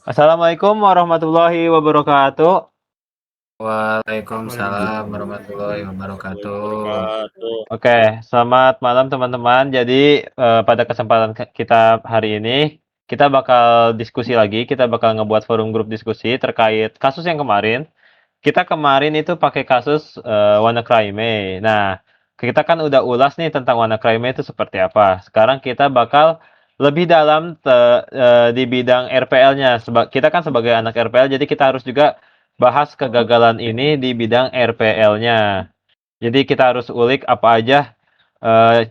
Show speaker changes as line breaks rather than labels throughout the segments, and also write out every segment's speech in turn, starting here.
Assalamualaikum warahmatullahi wabarakatuh.
Waalaikumsalam warahmatullahi
Waalaikumsalam warahmatullahi
wabarakatuh.
wabarakatuh.
Oke, selamat malam teman-teman. Jadi, pada kesempatan kita hari ini, kita bakal diskusi lagi, kita bakal ngebuat forum grup diskusi terkait kasus yang kemarin. Kita kemarin itu pakai kasus, WannaCry-me. Nah, kita kan udah ulas nih tentang WannaCry-me itu seperti apa. Sekarang kita bakal lebih dalam di bidang RPL-nya. Kita kan sebagai anak RPL, jadi kita harus juga bahas kegagalan ini di bidang RPL-nya. Jadi kita harus ulik apa aja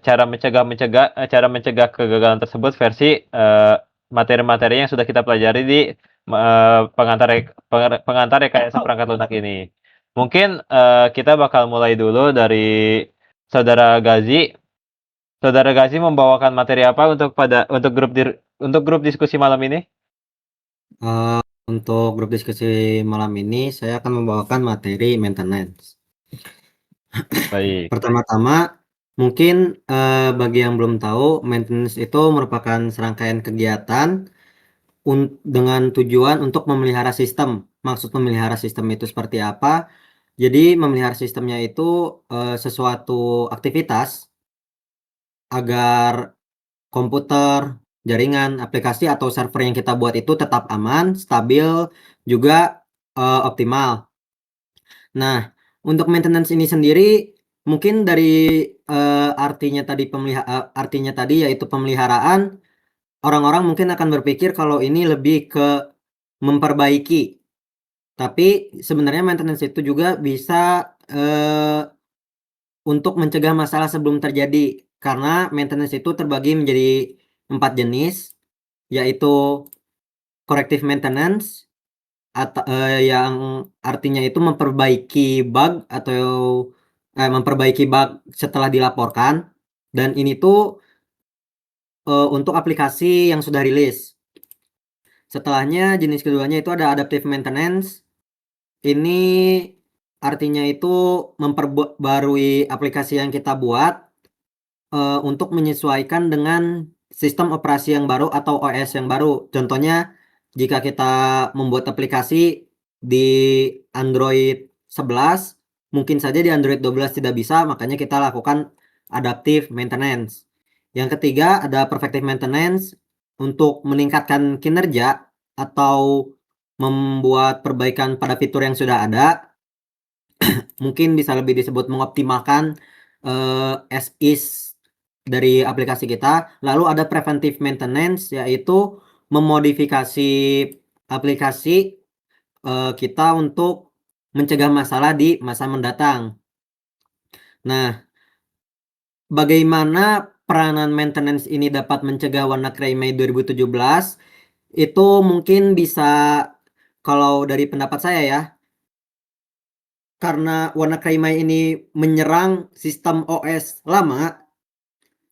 cara mencegah kegagalan tersebut versi materi-materi yang sudah kita pelajari di pengantar rekayasa perangkat lunak ini. Mungkin kita bakal mulai dulu dari saudara Gazi. Saudara Gazi membawakan materi apa untuk grup diskusi malam ini?
Untuk grup diskusi malam ini, saya akan membawakan materi maintenance.
Baik.
Pertama-tama, mungkin bagi yang belum tahu, maintenance itu merupakan serangkaian kegiatan dengan tujuan untuk memelihara sistem. Maksud memelihara sistem itu seperti apa? Jadi memelihara sistemnya itu sesuatu aktivitas agar komputer, jaringan, aplikasi atau server yang kita buat itu tetap aman, stabil, juga optimal. Nah, untuk maintenance ini sendiri mungkin dari artinya tadi yaitu pemeliharaan, orang-orang mungkin akan berpikir kalau ini lebih ke memperbaiki. Tapi sebenarnya maintenance itu juga bisa untuk mencegah masalah sebelum terjadi. Karena maintenance itu terbagi menjadi 4 jenis, yaitu corrective maintenance yang artinya itu memperbaiki bug setelah dilaporkan, dan ini tuh untuk aplikasi yang sudah rilis. Setelahnya jenis keduanya itu ada adaptive maintenance. Ini artinya itu memperbarui aplikasi yang kita buat untuk menyesuaikan dengan sistem operasi yang baru atau OS yang baru. Contohnya, jika kita membuat aplikasi di Android 11, mungkin saja di Android 12 tidak bisa, makanya kita lakukan adaptive maintenance. Yang ketiga ada preventive maintenance untuk meningkatkan kinerja atau membuat perbaikan pada fitur yang sudah ada. Mungkin bisa lebih disebut mengoptimalkan as is dari aplikasi kita. Lalu ada preventive maintenance, yaitu memodifikasi aplikasi kita untuk mencegah masalah di masa mendatang. Nah, bagaimana peranan maintenance ini dapat mencegah WannaCry Mei 2017? Itu mungkin bisa, kalau dari pendapat saya ya, karena WannaCry Mei ini menyerang sistem OS lama,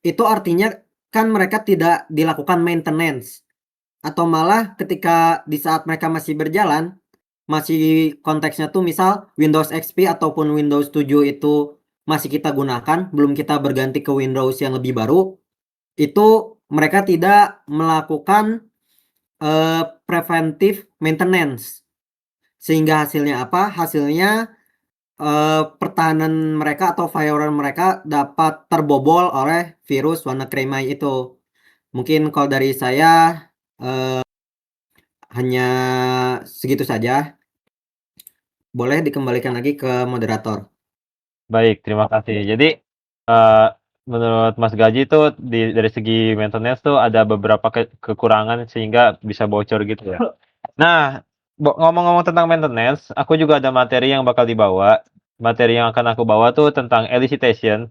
itu artinya kan mereka tidak dilakukan maintenance, atau malah ketika di saat mereka masih berjalan, masih konteksnya tuh misal Windows XP ataupun Windows 7 itu masih kita gunakan, belum kita berganti ke Windows yang lebih baru, itu mereka tidak melakukan preventive maintenance. Sehingga hasilnya apa? Hasilnya pertahanan mereka atau firewall mereka dapat terbobol oleh virus WannaCry itu. Mungkin kalau dari saya hanya segitu saja. Boleh dikembalikan lagi ke moderator.
Baik, terima kasih. Jadi, menurut Mas Gaji tuh dari segi maintenance tuh ada beberapa kekurangan sehingga bisa bocor gitu ya. Nah, ngomong-ngomong tentang maintenance, aku juga ada materi yang bakal dibawa. Materi yang akan aku bawa tuh tentang elicitation.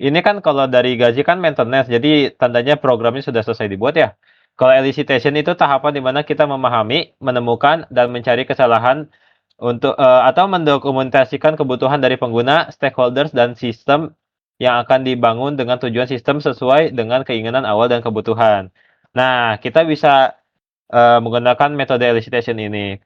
Ini kan kalau dari Gaji kan maintenance, jadi tandanya programnya sudah selesai dibuat ya. Kalau elicitation itu tahapan di mana kita memahami, menemukan, dan mencari kesalahan atau mendokumentasikan kebutuhan dari pengguna, stakeholders, dan sistem yang akan dibangun dengan tujuan sistem sesuai dengan keinginan awal dan kebutuhan. Nah, kita bisa menggunakan metode elicitation ini.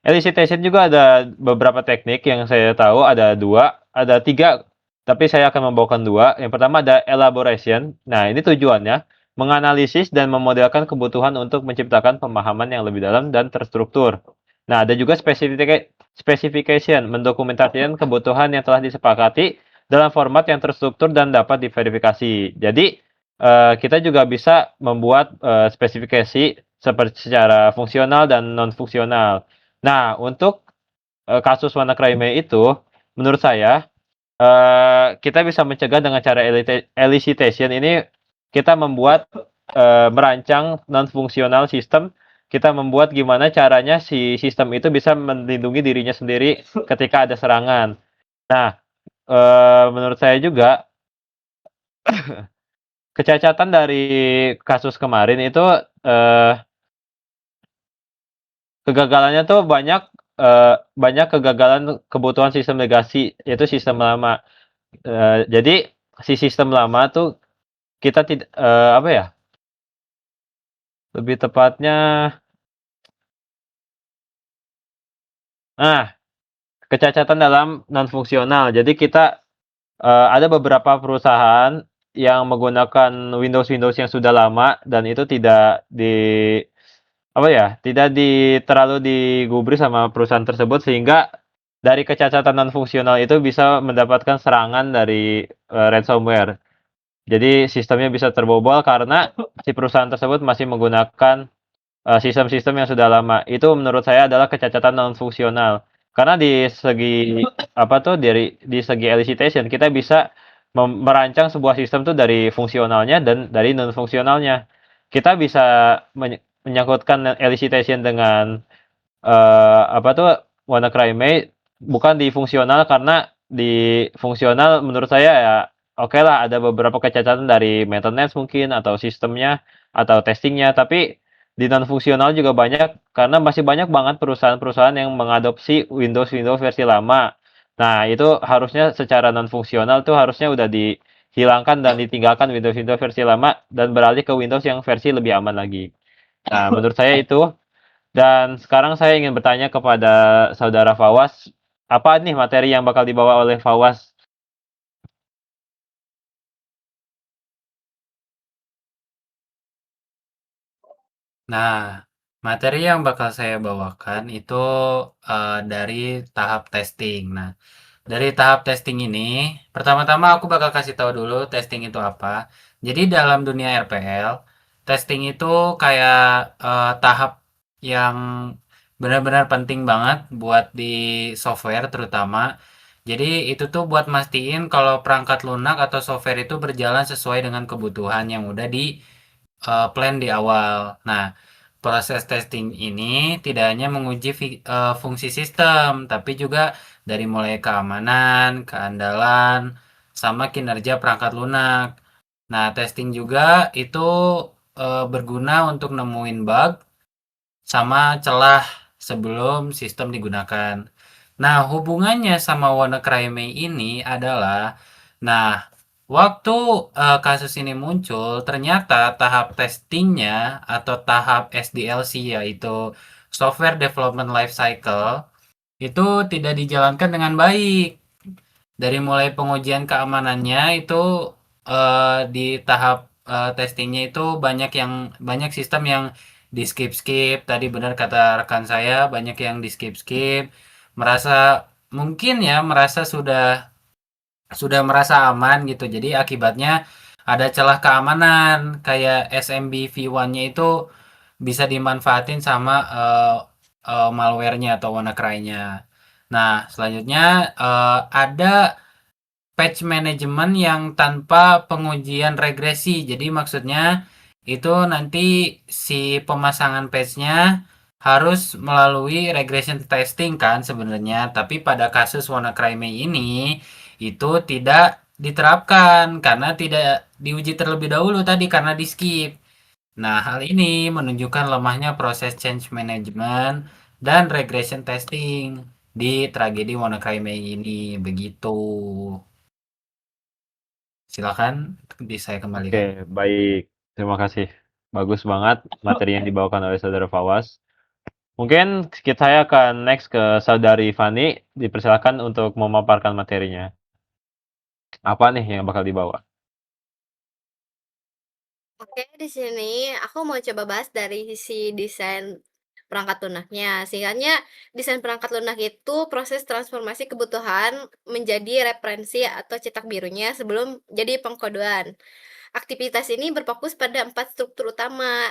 Elicitation juga ada beberapa teknik yang saya tahu, ada tiga, tapi saya akan membawakan dua. Yang pertama ada elaboration. Nah, ini tujuannya menganalisis dan memodelkan kebutuhan untuk menciptakan pemahaman yang lebih dalam dan terstruktur. Nah, ada juga specification, mendokumentasikan kebutuhan yang telah disepakati dalam format yang terstruktur dan dapat diverifikasi. Jadi, kita juga bisa membuat, spesifikasi secara fungsional dan non fungsional. Nah, untuk, kasus WannaCry itu, menurut saya, kita bisa mencegah dengan cara elicitation ini, kita membuat, merancang non fungsional sistem, kita membuat gimana caranya si sistem itu bisa melindungi dirinya sendiri ketika ada serangan. Nah, menurut saya juga kecacatan dari kasus kemarin itu, eee, kegagalannya tuh banyak kegagalan kebutuhan sistem legasi, yaitu sistem lama. Jadi si sistem lama tuh kita apa ya, lebih tepatnya nah, kecacatan dalam non fungsional. Jadi kita, ada beberapa perusahaan yang menggunakan Windows-Windows yang sudah lama dan itu tidak apa ya, tidak terlalu digubris sama perusahaan tersebut sehingga dari kecacatan non fungsional itu bisa mendapatkan serangan dari, ransomware. Jadi sistemnya bisa terbobol karena si perusahaan tersebut masih menggunakan, sistem-sistem yang sudah lama. Itu menurut saya adalah kecacatan non fungsional. Karena di segi apa tuh, di segi elicitation kita bisa merancang sebuah sistem tuh dari fungsionalnya dan dari non fungsionalnya. Kita bisa menyangkutkan elicitation dengan apa tuh, WannaCry bukan di fungsional karena di fungsional menurut saya ya okelah ada beberapa kecacatan dari maintenance mungkin atau sistemnya atau testing-nya, tapi di non fungsional juga banyak karena masih banyak banget perusahaan-perusahaan yang mengadopsi Windows versi lama. Nah, itu harusnya secara non fungsional tuh harusnya udah dihilangkan dan ditinggalkan Windows versi lama dan beralih ke Windows yang versi lebih aman lagi. Nah, menurut saya itu. Dan sekarang saya ingin bertanya kepada saudara Fawaz, apa nih materi yang bakal dibawa oleh Fawaz?
Nah, materi yang bakal saya bawakan itu dari tahap testing. Nah, dari tahap testing ini, pertama-tama aku bakal kasih tahu dulu testing itu apa. Jadi dalam dunia RPL, testing itu kayak tahap yang benar-benar penting banget buat di software terutama. Jadi itu tuh buat mastiin kalau perangkat lunak atau software itu berjalan sesuai dengan kebutuhan yang udah di plan di awal. Nah, proses testing ini tidak hanya menguji fungsi sistem, tapi juga dari mulai keamanan, keandalan, sama kinerja perangkat lunak. Nah, testing juga itu berguna untuk nemuin bug sama celah sebelum sistem digunakan. Nah, hubungannya sama WannaCry ini adalah, nah, waktu kasus ini muncul, ternyata tahap testingnya atau tahap SDLC yaitu Software Development Life Cycle itu tidak dijalankan dengan baik. Dari mulai pengujian keamanannya itu di tahap testingnya itu banyak sistem yang di skip skip. Tadi benar kata rekan saya banyak yang di skip skip. Merasa mungkin ya merasa sudah merasa aman gitu. Jadi akibatnya ada celah keamanan kayak SMB V1-nya itu bisa dimanfaatin sama malware-nya atau WannaCry-nya. Nah, selanjutnya ada patch management yang tanpa pengujian regresi. Jadi maksudnya itu nanti si pemasangan patch-nya harus melalui regression testing kan sebenarnya. Tapi pada kasus WannaCry ini itu tidak diterapkan karena tidak diuji terlebih dahulu tadi karena di skip. Nah, hal ini menunjukkan lemahnya proses change management dan regression testing di tragedi WannaCry ini. Begitu. Silakan bisa saya kembalikan.
Oke, baik. Terima kasih. Bagus banget materi yang dibawakan oleh saudara Fawaz. Mungkin saya akan next ke saudari Fani, dipersilakan untuk memaparkan materinya. Apa nih yang bakal dibawa?
Oke, di sini aku mau coba bahas dari sisi desain perangkat lunaknya. Singkatnya, desain perangkat lunak itu proses transformasi kebutuhan menjadi referensi atau cetak birunya sebelum jadi pengkodean. Aktivitas ini berfokus pada 4 struktur utama,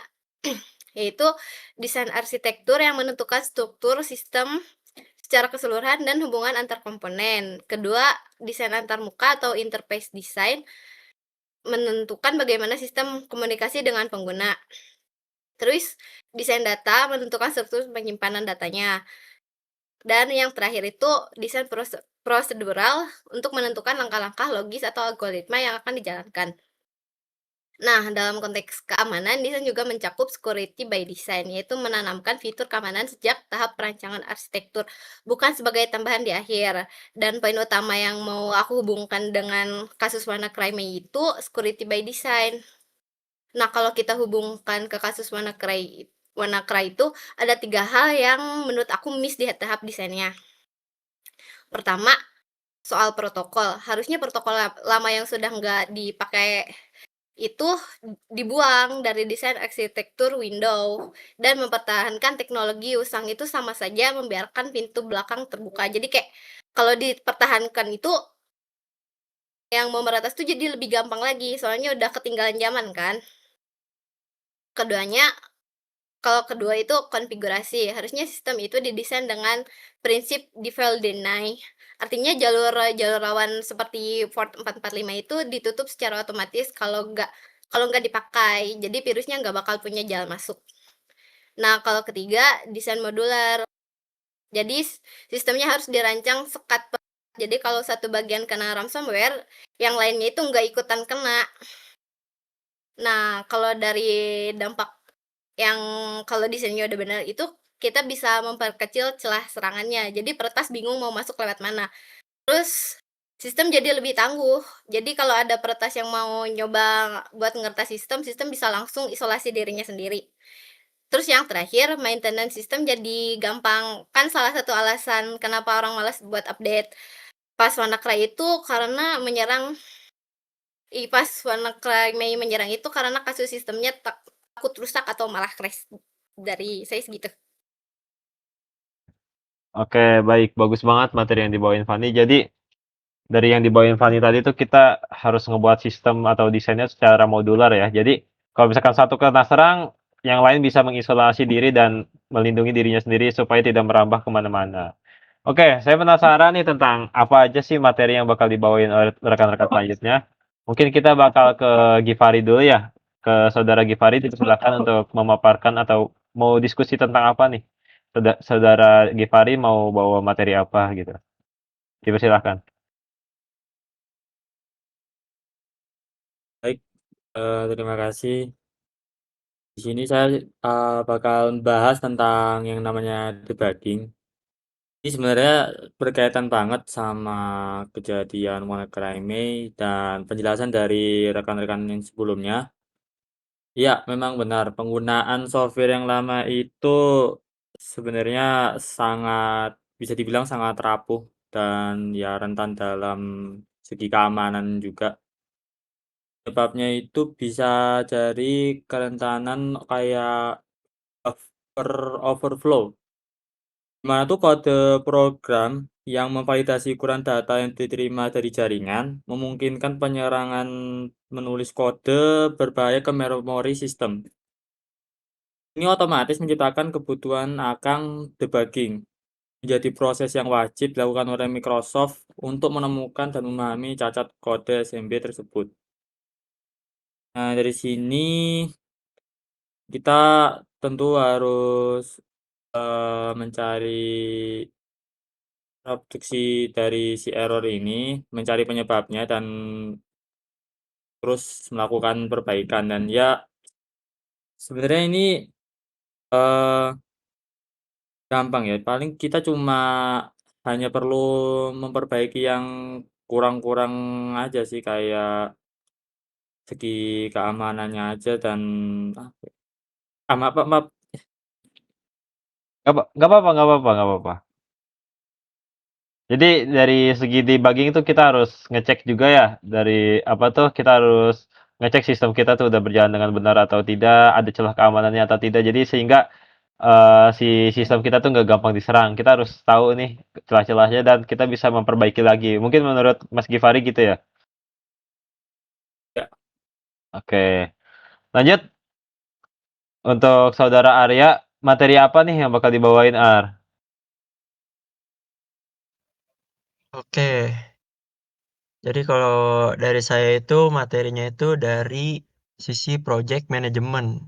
yaitu desain arsitektur yang menentukan struktur sistem secara keseluruhan dan hubungan antar komponen. Kedua, desain antarmuka atau interface design menentukan bagaimana sistem komunikasi dengan pengguna. Terus, desain data menentukan struktur penyimpanan datanya. Dan yang terakhir itu desain prosedural untuk menentukan langkah-langkah logis atau algoritma yang akan dijalankan. Nah, dalam konteks keamanan, desain juga mencakup security by design, yaitu menanamkan fitur keamanan sejak tahap perancangan arsitektur, bukan sebagai tambahan di akhir. Dan poin utama yang mau aku hubungkan dengan kasus WannaCry itu security by design. Nah, kalau kita hubungkan ke kasus WannaCry itu ada 3 hal yang menurut aku miss di tahap desainnya. Pertama, soal protokol. Harusnya protokol lama yang sudah nggak dipakai itu dibuang dari desain arsitektur window dan mempertahankan teknologi usang itu sama saja membiarkan pintu belakang terbuka. Jadi kayak kalau dipertahankan itu yang mau meratas tuh jadi lebih gampang lagi, soalnya udah ketinggalan zaman kan. Keduanya Kalau kedua itu konfigurasi, harusnya sistem itu didesain dengan prinsip default deny. Artinya jalur rawan seperti port 445 itu ditutup secara otomatis kalau nggak dipakai. Jadi virusnya nggak bakal punya jalan masuk. Nah, kalau ketiga, desain modular. Jadi sistemnya harus dirancang sekat. Jadi kalau satu bagian kena ransomware, yang lainnya itu nggak ikutan kena. Nah, kalau dari dampak yang kalau desainnya udah benar itu, kita bisa memperkecil celah serangannya. Jadi peretas bingung mau masuk lewat mana. Terus sistem jadi lebih tangguh. Jadi kalau ada peretas yang mau nyoba buat ngeretas sistem, sistem bisa langsung isolasi dirinya sendiri. Terus yang terakhir, maintenance sistem jadi gampang. Kan salah satu alasan kenapa orang malas buat update pas WannaCry itu karena pas WannaCry menyerang itu karena kasus sistemnya takut rusak atau malah crash. Dari saya segitu.
Oke, baik, bagus banget materi yang dibawain Fani. Jadi dari yang dibawain Fani tadi tuh kita harus ngebuat sistem atau desainnya secara modular ya. Jadi kalau misalkan satu kena serang, yang lain bisa mengisolasi diri dan melindungi dirinya sendiri supaya tidak merambah kemana-mana. Oke, saya penasaran nih tentang apa aja sih materi yang bakal dibawain oleh rekan-rekan selanjutnya. Mungkin kita bakal ke Givari dulu ya. Ke saudara Givari, dipersilakan untuk memaparkan atau mau diskusi tentang apa nih? Saudara Givari mau bawa materi apa gitu. Dipersilakan.
Baik, terima kasih. Di sini saya bakal bahas tentang yang namanya debugging. Ini sebenarnya berkaitan banget sama kejadian WannaCry dan penjelasan dari rekan-rekan yang sebelumnya. Ya, memang benar penggunaan software yang lama itu sebenarnya sangat bisa dibilang sangat rapuh dan ya rentan dalam segi keamanan juga. Penyebabnya itu bisa dari kerentanan kayak overflow, di mana tuh kode program yang memvalidasi ukuran data yang diterima dari jaringan memungkinkan penyerangan menulis kode berbahaya ke memori sistem. Ini otomatis menciptakan kebutuhan akan debugging, menjadi proses yang wajib dilakukan oleh Microsoft untuk menemukan dan memahami cacat kode SMB tersebut. Nah, dari sini kita tentu harus mencari reproduksi dari si error ini, mencari penyebabnya dan terus melakukan perbaikan dan ya sebenarnya ini, eee, gampang ya, paling kita cuma hanya perlu memperbaiki yang kurang-kurang aja sih, kayak segi keamanannya aja dan apa ya, maaf,
Nggak apa-apa nggak apa-apa nggak apa-apa. Jadi dari segi debugging itu kita harus ngecek juga ya, dari apa tuh, kita harus ngecek sistem kita tuh udah berjalan dengan benar atau tidak, ada celah keamanannya atau tidak. Jadi sehingga, si sistem kita tuh nggak gampang diserang. Kita harus tahu nih celah-celahnya dan kita bisa memperbaiki lagi. Mungkin menurut Mas Givari gitu ya?
Ya.
Oke. Lanjut, untuk saudara Arya, materi apa nih yang bakal dibawain, Ar?
Oke. Jadi kalau dari saya itu materinya itu dari sisi project management.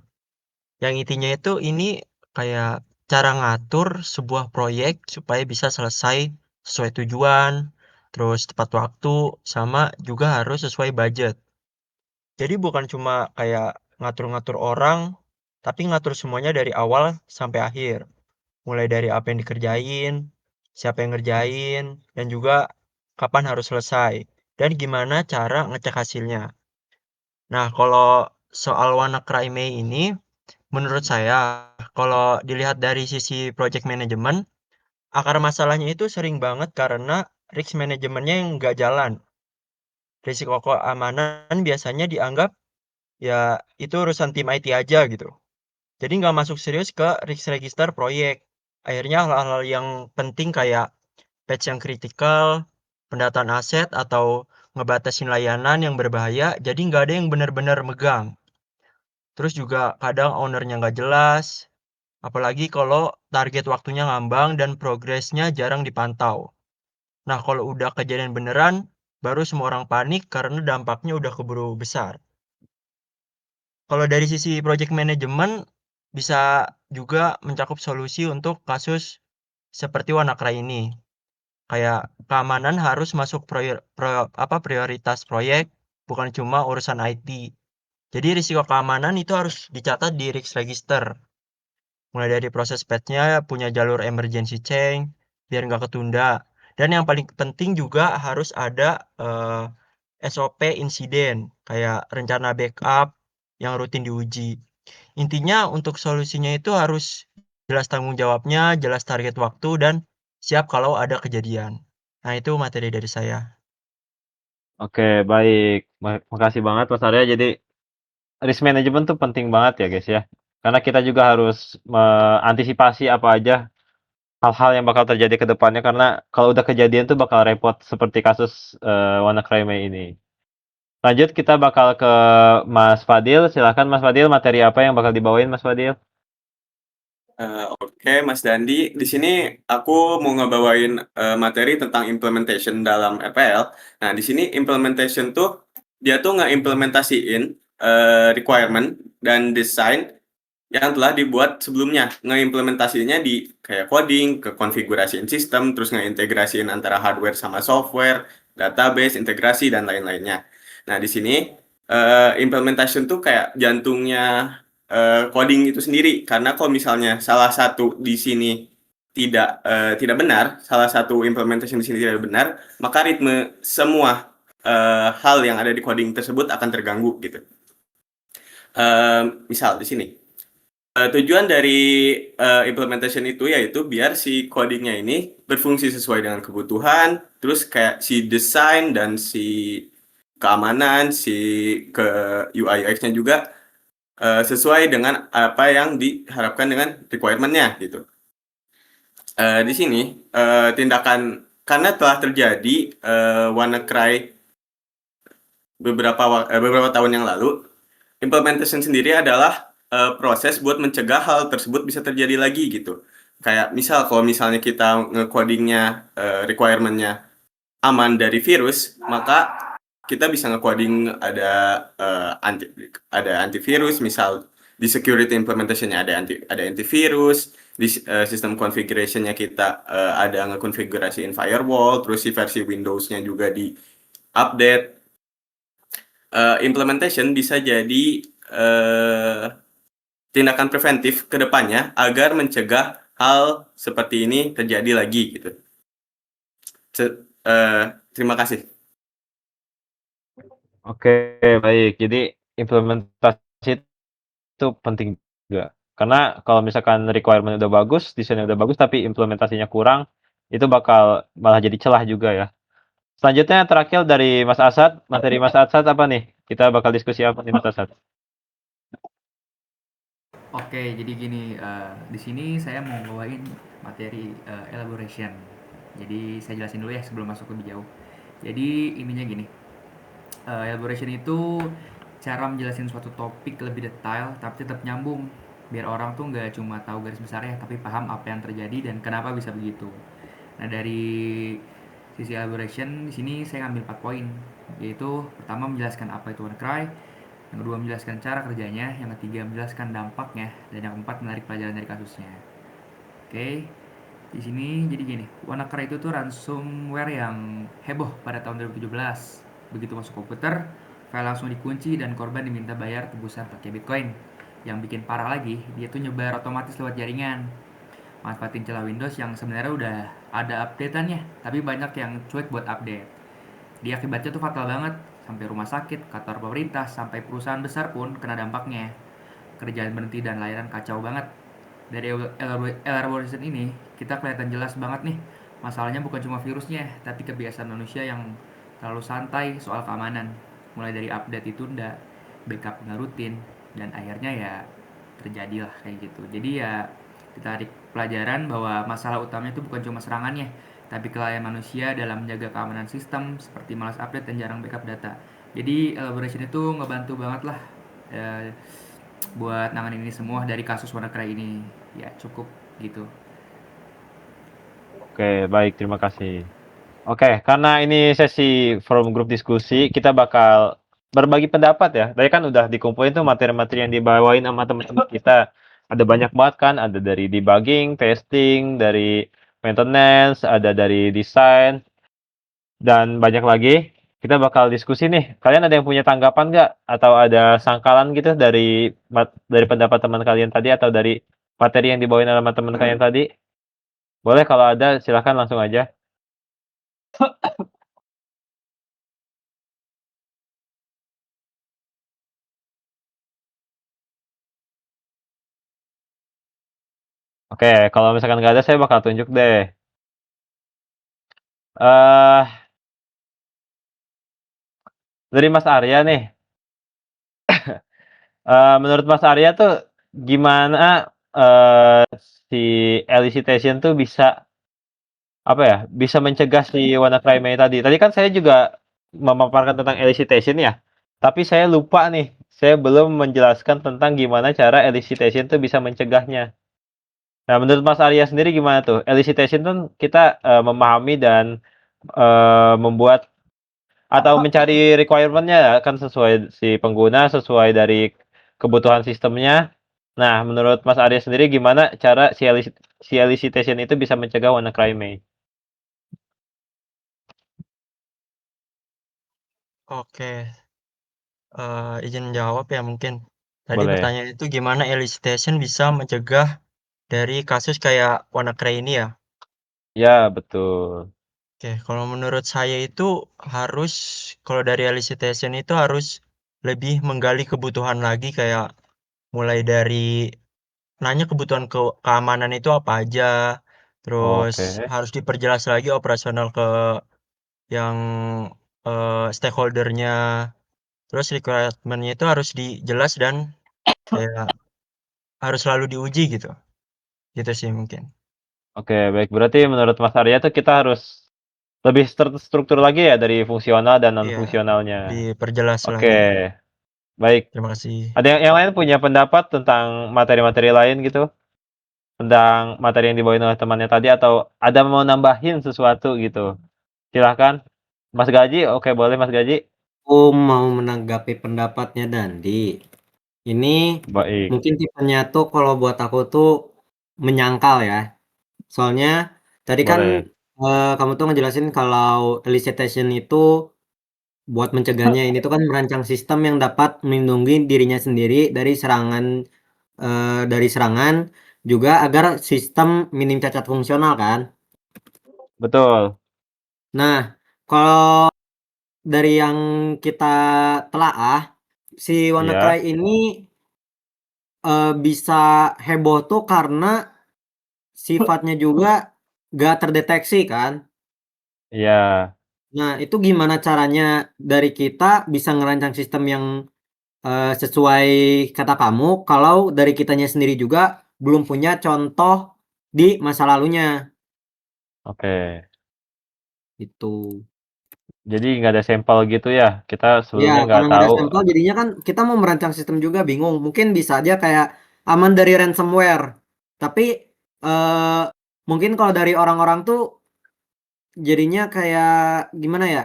Yang intinya itu ini kayak cara ngatur sebuah proyek supaya bisa selesai sesuai tujuan, terus tepat waktu, sama juga harus sesuai budget. Jadi bukan cuma kayak ngatur-ngatur orang, tapi ngatur semuanya dari awal sampai akhir. Mulai dari apa yang dikerjain, siapa yang ngerjain, dan juga kapan harus selesai, dan gimana cara ngecek hasilnya. Nah, kalau soal WannaCry ini, menurut saya, kalau dilihat dari sisi project management, akar masalahnya itu sering banget karena risk manajemennya yang nggak jalan. Risiko keamanan biasanya dianggap ya itu urusan tim IT aja gitu. Jadi nggak masuk serius ke risk register proyek. Akhirnya hal-hal yang penting kayak patch yang kritikal, pendataan aset, atau ngebatasin layanan yang berbahaya, jadi nggak ada yang benar-benar megang. Terus juga kadang ownernya nggak jelas, apalagi kalau target waktunya ngambang dan progresnya jarang dipantau. Nah, kalau udah kejadian beneran, baru semua orang panik karena dampaknya udah keburu besar. Kalau dari sisi project management, bisa juga mencakup solusi untuk kasus seperti WannaCry ini. Kayak keamanan harus masuk prioritas proyek, bukan cuma urusan IT. Jadi risiko keamanan itu harus dicatat di risk register. Mulai dari proses patch-nya punya jalur emergency change biar nggak ketunda. Dan yang paling penting juga harus ada SOP insiden, kayak rencana backup yang rutin diuji. Intinya untuk solusinya itu harus jelas tanggung jawabnya, jelas target waktu, dan siap kalau ada kejadian. Nah, itu materi dari saya.
Oke, baik. Makasih banget Mas Arya. Jadi risk management tuh penting banget ya guys ya. Karena kita juga harus mengantisipasi apa aja hal-hal yang bakal terjadi ke depannya karena kalau udah kejadian tuh bakal repot seperti kasus WannaCry ini. Lanjut kita bakal ke Mas Fadil. Silakan Mas Fadil, materi apa yang bakal dibawain Mas Fadil?
Oke, Mas Dandi. Di sini aku mau ngebawain materi tentang implementation dalam RPL. Nah, di sini implementation tuh dia tuh nge-implementasiin requirement dan desain yang telah dibuat sebelumnya. Nge-implementasinya di kayak coding, ke konfigurasiin sistem, terus nge-integrasiin antara hardware sama software, database, integrasi, dan lain-lainnya. Nah, di sini implementation tuh kayak jantungnya coding itu sendiri, karena kalau misalnya salah satu di sini tidak benar, salah satu implementation di sini tidak benar, maka ritme semua hal yang ada di coding tersebut akan terganggu gitu. Misal di sini tujuan dari implementation itu yaitu biar si codingnya ini berfungsi sesuai dengan kebutuhan, terus kayak si desain dan si keamanan, si ke UI UX-nya juga sesuai dengan apa yang diharapkan dengan requirement-nya gitu. Di sini tindakan karena telah terjadi WannaCry beberapa tahun yang lalu, implementation sendiri adalah proses buat mencegah hal tersebut bisa terjadi lagi gitu. Kayak misal kalau misalnya kita nge-codingnya requirement-nya aman dari virus, maka kita bisa nge-coding ada antivirus, misal di security implementation-nya ada antivirus, di sistem configuration-nya kita ada ngekonfigurasiin firewall, terus si versi Windows-nya juga di update. Implementation bisa jadi tindakan preventif ke depannya agar mencegah hal seperti ini terjadi lagi gitu. Terima kasih.
Oke, baik. Jadi implementasi itu penting juga. Karena kalau misalkan requirement udah bagus, desainnya udah bagus, tapi implementasinya kurang, itu bakal malah jadi celah juga ya. Selanjutnya terakhir dari Mas Asad, materi Mas Asad apa nih Kita bakal diskusi apa nih Mas Asad?
Oke, jadi gini, di sini saya mau bawain materi elaboration. Jadi saya jelasin dulu ya sebelum masuk lebih jauh. Jadi intinya gini, elaboration itu cara menjelasin suatu topik lebih detail tapi tetap nyambung, biar orang tuh nggak cuma tahu garis besarnya tapi paham apa yang terjadi dan kenapa bisa begitu. Nah, dari sisi elaboration di sini saya ngambil 4 poin, yaitu pertama menjelaskan apa itu WannaCry, yang kedua menjelaskan cara kerjanya, yang ketiga menjelaskan dampaknya, dan yang keempat menarik pelajaran dari kasusnya. Oke, di sini jadi gini, WannaCry itu tuh ransomware yang heboh pada tahun 2017. Begitu masuk komputer, file langsung dikunci dan korban diminta bayar tebusan pakai Bitcoin. Yang bikin parah lagi, dia tuh nyebar otomatis lewat jaringan. Manfaatin celah Windows yang sebenarnya udah ada update-annya, tapi banyak yang cuek buat update. Dia akibatnya tuh fatal banget, sampai rumah sakit, kantor pemerintah, sampai perusahaan besar pun kena dampaknya. Kerjaan berhenti dan layanan kacau banget. Dari elaboration ini, kita kelihatan jelas banget nih, masalahnya bukan cuma virusnya, tapi kebiasaan manusia yang terlalu santai soal keamanan. Mulai dari update ditunda, backup nggak rutin, dan akhirnya ya terjadilah kayak gitu. Jadi ya kita tarik pelajaran bahwa masalah utamanya itu bukan cuma serangannya, tapi kelalaian manusia dalam menjaga keamanan sistem seperti malas update dan jarang backup data. Jadi elaboration itu ngebantu banget lah eh, buat nanganin ini semua dari kasus WannaCry ini. Ya cukup gitu.
Oke, baik, terima kasih. Oke, karena ini sesi forum grup diskusi, kita bakal berbagi pendapat ya. Tadi kan udah dikumpulin tuh materi-materi yang dibawain sama teman-teman kita. Ada banyak banget kan, ada dari debugging, testing, dari maintenance, ada dari desain, dan banyak lagi. Kita bakal diskusi nih. Kalian ada yang punya tanggapan nggak? Atau ada sangkalan gitu dari pendapat teman kalian tadi atau dari materi yang dibawain sama teman kalian tadi? Boleh kalau ada silahkan langsung aja. Oke, kalau misalkan nggak ada saya bakal tunjuk deh. Eh dari Mas Arya nih. Menurut Mas Arya tuh gimana si elicitation tuh bisa apa ya? Bisa mencegah si WannaCry May tadi. Tadi kan saya juga memaparkan tentang elicitation ya. Tapi saya lupa nih. Saya belum menjelaskan tentang gimana cara elicitation tuh bisa mencegahnya. Nah, menurut Mas Arya sendiri gimana tuh? Elicitation tuh kita memahami dan membuat atau mencari requirement-nya ya, kan sesuai si pengguna, sesuai dari kebutuhan sistemnya. Nah, menurut Mas Arya sendiri gimana cara si elicitation itu bisa mencegah WannaCry May?
Oke, izin jawab ya mungkin. Tadi
Boleh.
pertanyaan itu gimana elicitation bisa mencegah dari kasus kayak WannaCry ini ya?
Ya, betul.
Oke, kalau menurut saya itu harus, kalau dari elicitation itu harus lebih menggali kebutuhan lagi, kayak mulai dari nanya kebutuhan keamanan itu apa aja, terus
Oke.
harus diperjelas lagi operasional ke yang stakeholder-nya, terus requirement-nya itu harus dijelas dan kayak harus selalu diuji gitu. Gitu sih mungkin.
Oke, baik. Berarti menurut Mas Arya tuh kita harus lebih terstruktur lagi ya dari fungsional dan non
Iya,
fungsionalnya.
diperjelas
Oke,
lagi.
baik.
Terima kasih.
Ada yang lain punya pendapat tentang materi-materi lain gitu? Tentang materi yang dibawain oleh temannya tadi atau ada mau nambahin sesuatu gitu? Silahkan. Mas Gaji, oke boleh Mas Gaji.
Aku mau menanggapi pendapatnya Dandi. Ini
Baik,
mungkin tipenya tuh kalau buat aku tuh menyangkal ya. Soalnya tadi kan
boleh.
kamu tuh ngejelasin kalau elicitation itu buat mencegahnya ini tuh kan merancang sistem yang dapat melindungi dirinya sendiri dari serangan juga agar sistem minim cacat fungsional kan.
Betul.
Nah, kalau dari yang kita telaah, si WannaCry
Iya,
ini bisa heboh tuh karena sifatnya juga gak terdeteksi kan.
iya.
Nah, itu gimana caranya dari kita bisa ngerancang sistem yang sesuai kata kamu, kalau dari kitanya sendiri juga belum punya contoh di masa lalunya,
Oke.
gitu.
Jadi nggak ada sampel gitu ya? Kita
Ya,
sebelumnya
karena
nggak
nggak ada
tahu.
sampel jadinya kan kita mau merancang sistem juga bingung. Mungkin bisa aja kayak aman dari ransomware. Tapi eh mungkin kalau dari orang-orang tuh jadinya kayak gimana ya?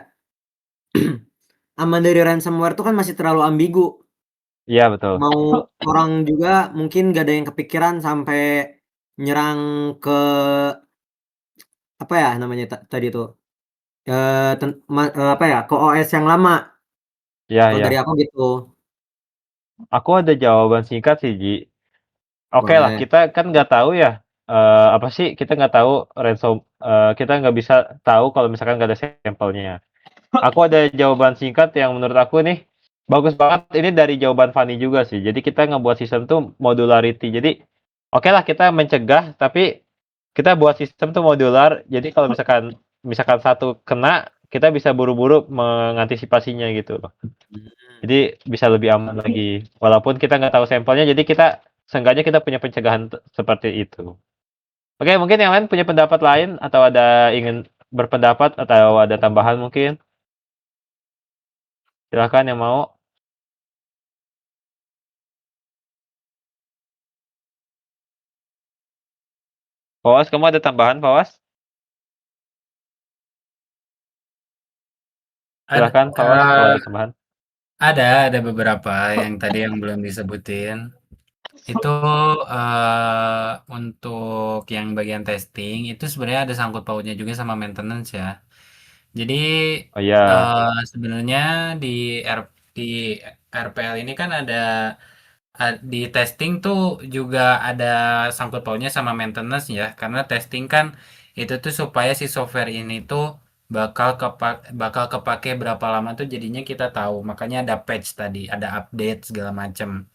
Aman dari ransomware tuh kan masih terlalu ambigu.
Iya betul.
Mau orang juga mungkin gak ada yang kepikiran sampai nyerang ke apa ya namanya tadi tuh? Apa ya? Ke OS yang lama.
Iya
Kalau dari
iya.
aku gitu.
Aku ada jawaban singkat sih, Ji. Oke lah,
Boleh.
kita kan nggak tahu ya, apa sih, kita nggak tahu kita nggak bisa tahu kalau misalkan nggak ada sampelnya. Aku ada jawaban singkat yang menurut aku nih, bagus banget, ini dari jawaban Fani juga sih. Jadi kita ngebuat sistem tuh modularity. Jadi, oke lah kita mencegah, tapi kita buat sistem tuh modular, jadi kalau misalkan misalkan satu kena, kita bisa buru-buru mengantisipasinya gitu loh. Jadi bisa lebih aman lagi. Walaupun kita nggak tahu sampelnya, jadi kita seenggaknya kita punya pencegahan seperti itu. Oke, mungkin yang lain punya pendapat lain atau ada ingin berpendapat atau ada tambahan mungkin? Silakan yang mau. Fawas, kamu ada tambahan, Fawas?
Ada,
Silakan, Fawas, kalau ada tambahan.
ada beberapa yang tadi yang belum disebutin. Itu untuk yang bagian testing itu sebenarnya ada sangkut pautnya juga sama maintenance ya. Jadi
Oh iya,
sebenarnya di R, di RPL ini kan ada di testing tuh juga ada sangkut pautnya sama maintenance ya, karena testing kan itu tuh supaya si software ini tuh bakal kepake berapa lama tuh jadinya kita tahu. Makanya ada patch tadi, ada update segala macam.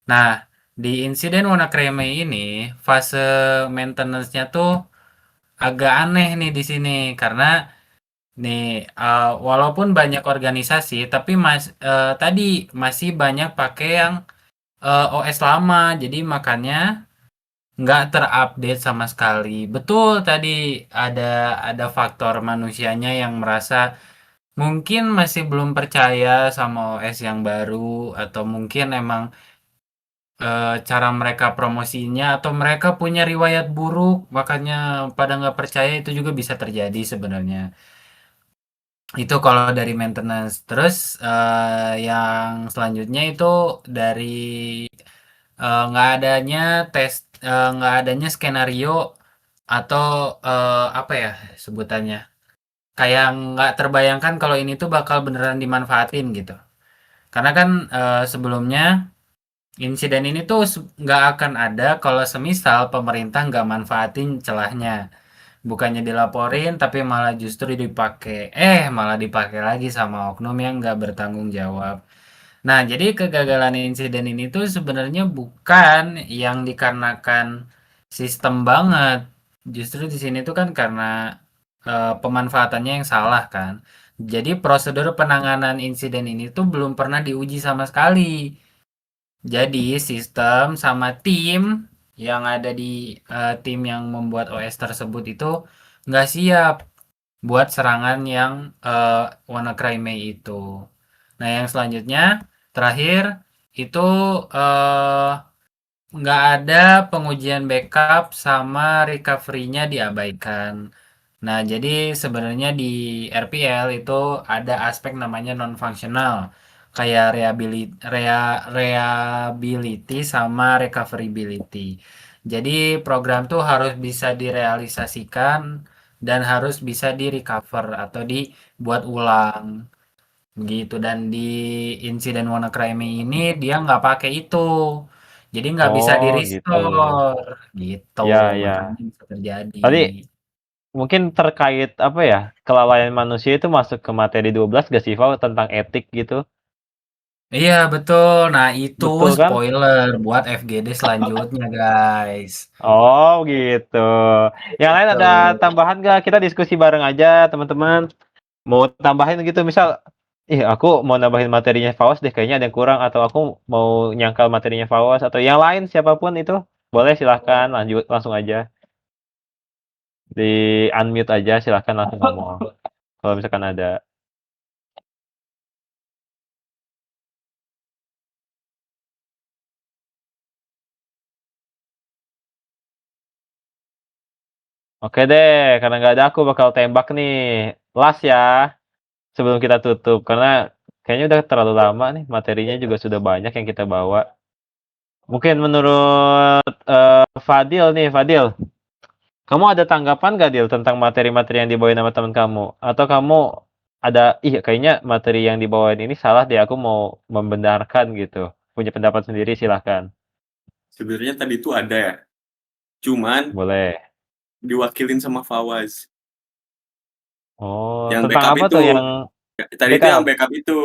Nah, di insiden WannaCry ini fase maintenance-nya tuh agak aneh nih di sini karena nih walaupun banyak organisasi tapi tadi masih banyak pakai yang OS lama, jadi makanya nggak terupdate sama sekali. Betul tadi ada faktor manusianya yang merasa mungkin masih belum percaya sama OS yang baru atau mungkin emang cara mereka promosinya atau mereka punya riwayat buruk makanya pada nggak percaya itu juga bisa terjadi sebenarnya. Itu kalau dari maintenance. Terus yang selanjutnya itu dari nggak adanya skenario atau apa ya sebutannya, kayak nggak terbayangkan kalau ini tuh bakal beneran dimanfaatin gitu. Karena kan sebelumnya insiden ini tuh nggak akan ada kalau semisal pemerintah nggak manfaatin celahnya. Bukannya dilaporin tapi malah justru dipakai. Malah dipakai lagi sama oknum yang nggak bertanggung jawab. Nah, jadi kegagalan insiden ini tuh sebenarnya bukan yang dikarenakan sistem banget. Justru di sini tuh kan karena pemanfaatannya yang salah kan. Jadi prosedur penanganan insiden ini tuh belum pernah diuji sama sekali. Jadi sistem sama tim yang ada di tim yang membuat OS tersebut itu nggak siap buat serangan yang WannaCry May itu. Nah, yang selanjutnya terakhir itu eh, nggak ada pengujian backup sama recovery-nya diabaikan. Nah, jadi sebenarnya di RPL itu ada aspek namanya non-functional, kayak reliability sama recoverability. Jadi program tuh harus bisa direalisasikan dan harus bisa di-recover atau dibuat ulang gitu. Dan di insiden WannaCry Me ini dia nggak pakai itu. Jadi nggak bisa
oh gitu.
di-restore gitu,
Ya ya.
makanya bisa terjadi.
Tadi mungkin terkait apa ya, kelalaian manusia itu masuk ke materi 12 gak sih, Fau, tentang etik gitu?
Iya betul. Nah itu
Betul kan?
spoiler buat FGD selanjutnya guys.
Oh gitu. Yang lain ada
Tuh.
tambahan gak? Kita diskusi bareng aja teman-teman. mau tambahin gitu misal, ih aku mau nambahin materinya Fawas deh kayaknya ada yang kurang atau aku mau nyangkal materinya Fawas atau yang lain siapapun itu, boleh silahkan lanjut langsung aja. Di unmute aja silahkan langsung ngomong. Kalau misalkan ada. Oke deh, karena nggak ada aku bakal tembak nih. Last ya, sebelum kita tutup. Karena kayaknya udah terlalu lama nih, materinya juga sudah banyak yang kita bawa. Mungkin menurut Fadil nih, Fadil. Kamu ada tanggapan gak, Dil, tentang materi-materi yang dibawain sama teman kamu? Atau kamu ada, ih kayaknya materi yang dibawain ini salah deh, aku mau membenarkan gitu. Punya pendapat sendiri, silahkan.
Sebenarnya tadi itu ada ya, cuman
Boleh.
diwakilin sama Fawaz.
Oh,
Yang
tentang
backup
apa
itu,
tuh yang
tadi itu yang
backup?
backup itu,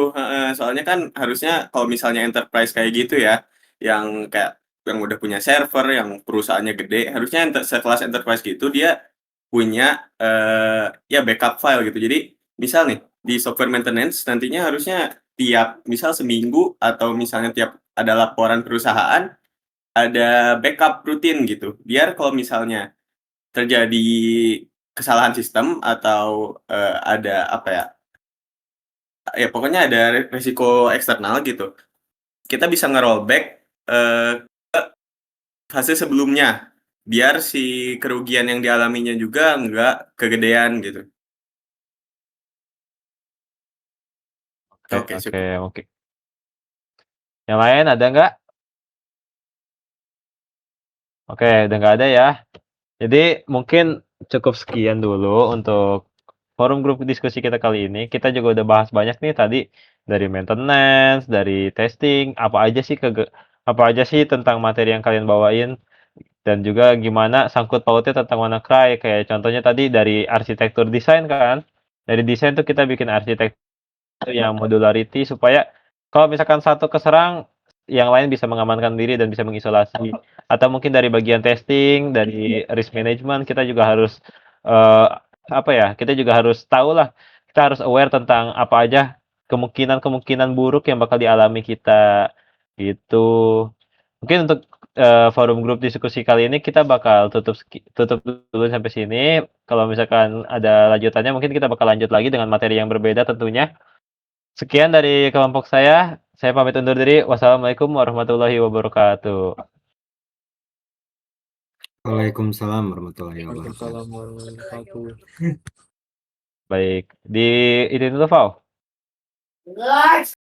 soalnya kan harusnya kalau misalnya enterprise kayak gitu ya, yang kayak yang udah punya server, yang perusahaannya gede, harusnya sekelas enterprise gitu dia punya ya backup file gitu. Jadi misal nih di software maintenance nantinya harusnya tiap misal seminggu atau misalnya tiap ada laporan perusahaan ada backup rutin gitu. Biar kalau misalnya terjadi kesalahan sistem atau ada apa ya pokoknya ada resiko eksternal gitu. Kita bisa nge-rollback fase sebelumnya biar si kerugian yang dialaminya juga nggak kegedean gitu.
Oke,
Oke,
oke,
cukup.
oke. Yang lain ada nggak? Oke, udah nggak ada ya. Jadi mungkin cukup sekian dulu untuk forum grup diskusi kita kali ini. Kita juga udah bahas banyak nih tadi dari maintenance, dari testing, apa aja sih tentang materi yang kalian bawain dan juga gimana sangkut pautnya tentang WannaCry. Kayak contohnya tadi dari arsitektur desain kan. Dari desain tuh kita bikin arsitektur yang modularity supaya kalau misalkan satu keserang, yang lain bisa mengamankan diri dan bisa mengisolasi. Atau mungkin dari bagian testing, dari risk management, kita juga harus eh, apa ya? Kita juga harus tahu lah. Kita harus aware tentang apa aja kemungkinan-kemungkinan buruk yang bakal dialami kita. Gitu. Mungkin untuk forum grup diskusi kali ini kita bakal tutup dulu sampai sini. Kalau misalkan ada lanjutannya, mungkin kita bakal lanjut lagi dengan materi yang berbeda tentunya. Sekian dari kelompok saya. Saya pamit undur diri. Wassalamualaikum warahmatullahi wabarakatuh.
Waalaikumsalam warahmatullahi wabarakatuh.
Waalaikumsalam warahmatullahi wabarakatuh.
Baik. Di itu dulu, Val.